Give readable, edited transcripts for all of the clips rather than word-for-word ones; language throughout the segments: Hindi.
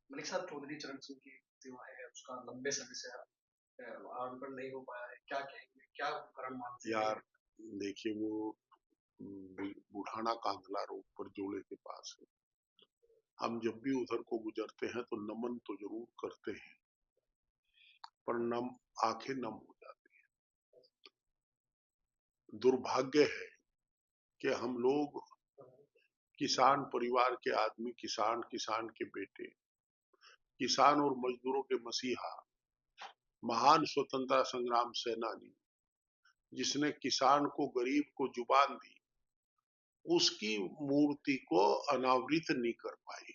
मलिक साहब, चौधरी चरण सिंह की जो है उसका लंबे समय से आरोपण नहीं हो पाया है, क्या कहेंगे, क्या कारण मानते हैं? यार देखिए, वो बुढ़ाना कांगला रोड पर जोड़े के पास है। हम जब भी उधर को गुजरते हैं तो नमन तो जरूर करते हैं, पर नम आंखें नम हो जाती हैं। दुर्भाग्य है कि हम लोग किसान परिवार के आदमी, किसान, किसान के बेटे, किसान और मजदूरों के मसीहा, महान स्वतंत्रता संग्राम सेनानी, जिसने किसान को, गरीब को जुबान दी, उसकी मूर्ति को अनावृत नहीं कर पाई।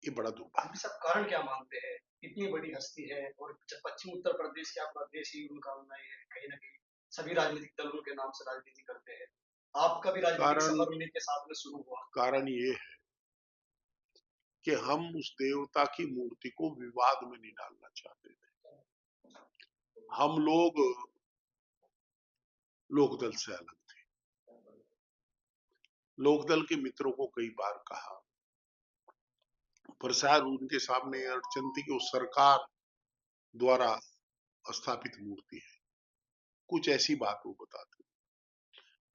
ये बड़ा मलिक दुर्भाग्य। साहब, कारण क्या मानते हैं? इतनी बड़ी हस्ती है और पश्चिम उत्तर प्रदेश के अपना देश ही उनका अनुयायी है, कहीं ना कहीं सभी राजनीतिक दलों के नाम से राजनीति करते हैं। आपका भी राजनीतिक कारण सफर उन्हीं के साथ में शुरू हुआ। कारण ये है कि हम उस देवता की मूर्ति को विवाद में नहीं डालना चाहते थे। हम लोग लोकदल से अलग थे। लोकदल के मित्रों को कई बार कहा, पर शायद उनके सामने ये अड़चन थी कि वो सरकार द्वारा स्थापित मूर्ति है। कुछ ऐसी बात वो बताते।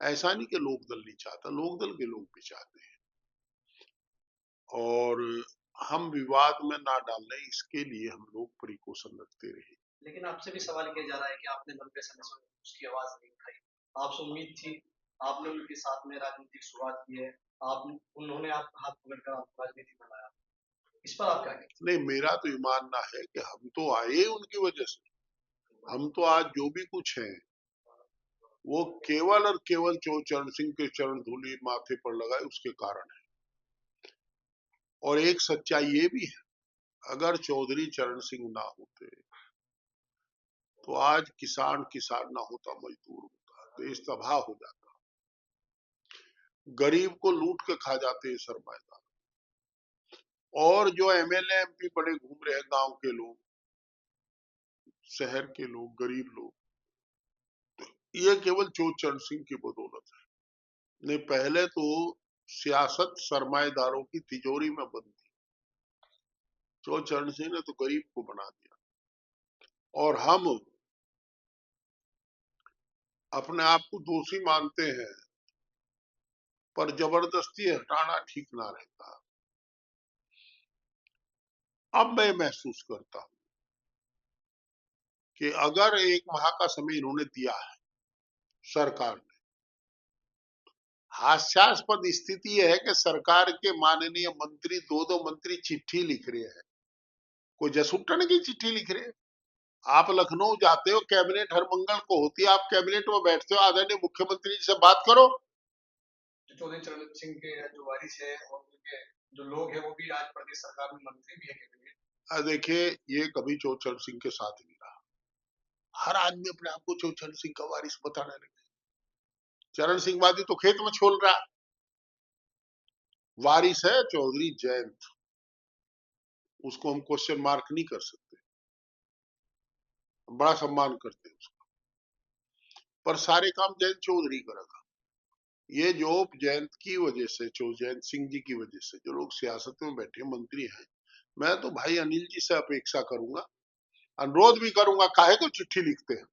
ऐसा नहीं कि लोकदल नहीं चाहता, लोकदल के लोग भी चाहते हैं, और हम विवाद में ना डालने, इसके लिए हम लोग प्रिकॉशन रखते रहे। लेकिन आपसे भी सवाल किया जा रहा है कि आपने लंबे समय से उसकी आवाज नहीं उठाई। आपसे उम्मीद थी, आपने उनके साथ में राजनीतिक शुरुआत की है, आप उन्होंने आपका हाथ पकड़कर आपको राजनीति में लाया। इस पर आप क्या कहते नहीं, मेरा तो ये मानना है कि हम तो आए उनकी वजह से। हम तो आज जो भी कुछ हैं, वो केवल और केवल चरण सिंह के चरण धूलि माथे पर लगाए उसके कारण है। और एक सच्चाई ये भी है, अगर चौधरी चरण सिंह ना होते तो आज किसान किसान ना होता, मजदूर होता, देश तबाह हो जाता, गरीब को लूट के खा जाते हैं सरमाएदार। और जो एमएलए एमपी बड़े घूम रहे हैं, गांव के लोग, शहर के लोग, गरीब लोग, ये केवल चरण सिंह की बदौलत है। नहीं, पहले तो सियासत सरमाएदारों की तिजोरी में बंद थी। चरण सिंह ने तो गरीब को बना दिया। और हम अपने आप को दोषी मानते हैं, पर जबरदस्ती हटाना ठीक ना रहता। अब मैं महसूस करता हूं कि अगर 1 माह का समय इन्होंने दिया है सरकार ने, हास्यास्पद स्थिति यह है कि सरकार के माननीय मंत्री, दो दो मंत्री चिट्ठी लिख रहे हैं। कोई जसूटन की चिट्ठी लिख रहे हैं। आप लखनऊ जाते हो, कैबिनेट हर मंगल को होती है, आप कैबिनेट में बैठते हो, आदरणीय मुख्यमंत्री जी से बात करो। हैं? चौधरी चरण सिंह के जो वारिस है और उनके जो लोग हैं वो भी आज प्रदेश सरकार में मंत्री भी है कैबिनेट। देखिए, ये कभी चरण सिंह के साथ नहीं रहा। हर आदमी अपने आप को चरण सिंह का वारिस बताने लगे। चरण सिंह वादी तो खेत में छोल रहा। वारिस है चौधरी जयंत, उसको हम क्वेश्चन मार्क नहीं कर सकते, हम बड़ा सम्मान करते हैं उसका। पर सारे काम जयंत चौधरी करेगा। ये जो जयंत की वजह से, जयंत सिंह जी की वजह से जो लोग सियासत में बैठे मंत्री हैं, मैं तो भाई अनिल जी से अपेक्षा करूंगा, अनुरोध भी करूंगा, काहे को चिट्ठी लिखते हैं।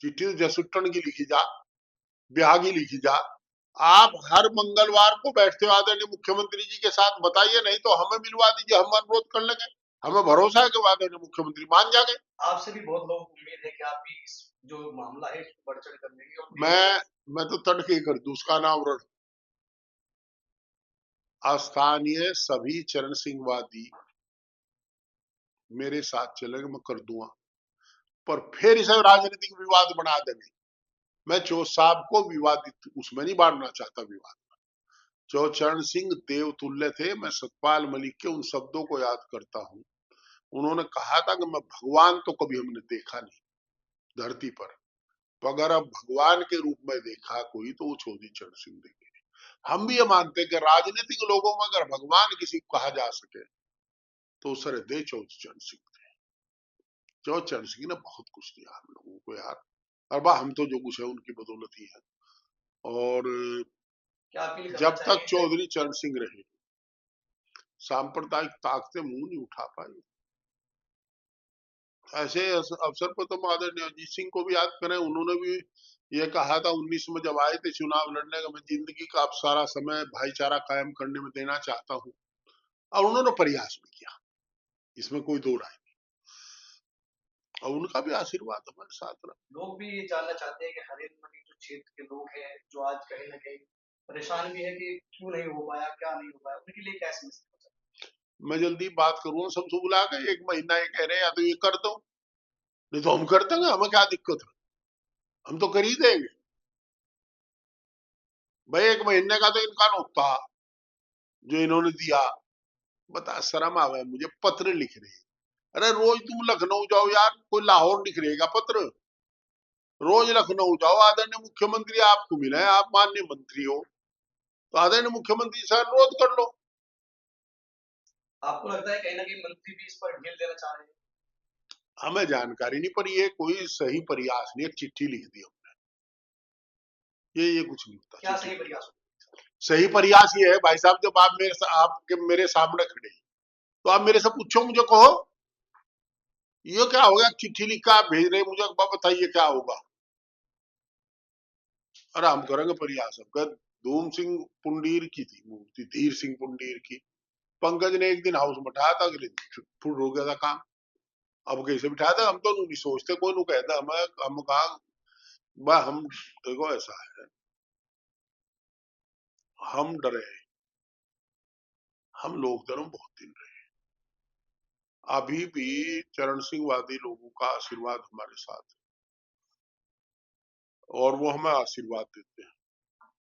चिट्ठी तो जसुट्टन की लिखी जा, ब्याह की लिखी जा। आप हर मंगलवार को बैठते हो आदरणीय मुख्यमंत्री जी के साथ, बताइए, नहीं तो हमें मिलवा दीजिए, हम अनुरोध कर लेंगे। हमें भरोसा है कि आदरणीय मुख्यमंत्री मान जाएंगे। आपसे भी बहुत लोग उम्मीद है कि आप भी इस जो मामला है इसको बढ़ चढ़ कर लेंगे और मैं तो तड़के कर दूं, उसका नाम रण। स्थानीय सभी चरण सिंहवादी मेरे साथ चलेंगे, मैं कर दूंगा। पर फिर इसे राजनीतिक विवाद बना देंगे। मैं चो साहब को विवादित उसमें नहीं बांटना चाहता विवाद। चरण सिंह देवतुल्य थे। मैं सतपाल मलिक के उन शब्दों को याद करता हूँ। उन्होंने कहा था कि मैं भगवान तो कभी हमने देखा नहीं धरती पर, तो अगर अब भगवान के रूप में देखा कोई तो वो चौधरी चरण सिंह देंगे। हम भी ये मानते हैं कि राजनीतिक लोगों में अगर भगवान किसी को कहा जा सके तो सर दे चौधरी चरण सिंह थे। चरण सिंह ने बहुत कुछ दिया हम लोगों को यार। अरबा हम तो जो कुछ है उनकी बदौलत ही है। और क्या अपील करना जब तक चाहेंगे? चौधरी चरण सिंह रहे, सांप्रदायिक ताकतें मुंह नहीं उठा पाई। ऐसे अवसर पर तो आदरणीय अजीत सिंह को भी याद करें, उन्होंने भी ये कहा था 19 में जब आए थे चुनाव लड़ने का, मैं जिंदगी का अब सारा समय भाईचारा कायम करने में देना चाहता हूँ, और उन्होंने प्रयास भी किया, इसमें कोई दो राय नहीं, और उनका भी आशीर्वाद हमारे साथ रहा। लोग भी ये जानना चाहते हैं कि हरेंद्र मंडी जो क्षेत्र के लोग हैं, जो आज कहीं न कहीं परेशान भी है कि क्यों नहीं हो पाया, क्या नहीं हो पाया, उनके लिए क्या समस्या हो सकती मैं जल्दी बात करूंगा सबसे बुला के, एक महीना ये कह रहे हैं या तो ये कर दो, नहीं तो हम कर देंगे, हमें क्या दिक्कत है, हम तो कर ही देंगे। भाई एक महीने का तो इनका नोट था जो इन्होंने दिया, बता शर्म आवे मुझे, पत्र लिख रहे हैं। अरे रोज तुम लखनऊ जाओ यार, कोई लाहौर लिख रहेगा पत्र? रोज लखनऊ जाओ, आदरणीय मुख्यमंत्री आपको मिले, आप माननीय मंत्री हो, तो आदरणीय मुख्यमंत्री से अनुरोध कर लो। है? आपको लगता है कहीं न कहीं मंत्री भी इस पर ढील देना चाह रहे हैं? हमें जानकारी नहीं, पर ये कोई सही प्रयास नहीं, एक चिट्ठी लिख दी हमने, ये कुछ नहीं होता। क्या सही प्रयास हो? सही प्रयास ये है भाई साहब, जब आप मेरे सामने खड़े, तो आप मेरे से पूछो, मुझे कहो ये क्या हो गया, चिट्ठी लिख कर आप भेज रहे, मुझे बताइए क्या होगा। अरे हम करेंगे प्रयास। धूम सिंह पुंडीर की थी मूर्ति, धीर सिंह पुंडीर की, पंकज ने एक दिन हाउस में उठाया था, अगले दिन फुल हो गया था काम। अब कैसे बिठाया था, हम तो नहीं सोचते, कोई नु कहता हम कहा हम देखो ऐसा है, हम डरे, हम लोग धर्म बहुत दिन रहे, अभी भी चरण सिंह वादी लोगों का आशीर्वाद हमारे साथ है, और वो हमें आशीर्वाद देते हैं।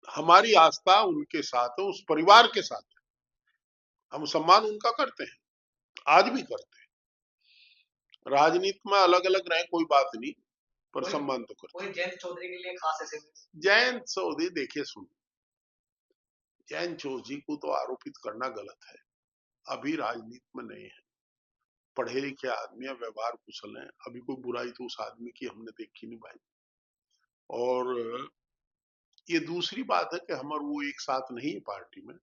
हमारी आस्था उनके साथ है, उस परिवार के साथ है, हम सम्मान उनका करते हैं, आज भी करते हैं। राजनीति में अलग अलग रहे कोई बात नहीं, पर सम्मान तो करते कोई जयंत चौधरी के लिए खास ऐसे हैं। जयंत चौधरी देखिए, सुन, जयंत चौधरी को तो आरोपित करना गलत है, अभी राजनीति में नहीं है, पढ़े लिखे आदमी है, व्यवहार कुशल है, अभी कोई बुराई तो उस आदमी की हमने देखी नहीं भाई। और ये दूसरी बात है कि हम और वो एक साथ नहीं है पार्टी में,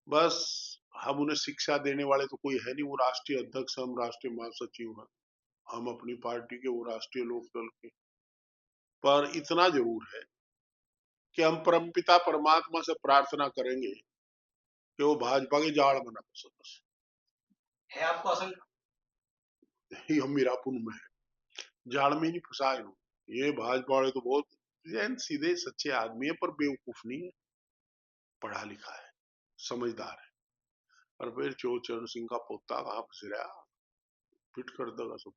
बस हम उन्हें शिक्षा देने वाले तो कोई है नहीं, वो राष्ट्रीय अध्यक्ष, हम राष्ट्रीय महासचिव हैं, हम अपनी पार्टी के, वो राष्ट्रीय लोकदल के। पर इतना जरूर है कि हम परमपिता परमात्मा से प्रार्थना करेंगे कि वो भाजपा के जाड़ में न फंसे, बस है आपको आशंका? ये हम मीरापुर में है, जाड़ में नहीं फंसा है ये भाजपा वाले तो बहुत जैन सीधे सच्चे आदमी है, पर बेवकूफ नहीं है, पढ़ा लिखा है, समझदार है। और फिर चरण सिंह का पोता कहाँ फंस रहा, फिट कर देगा सब।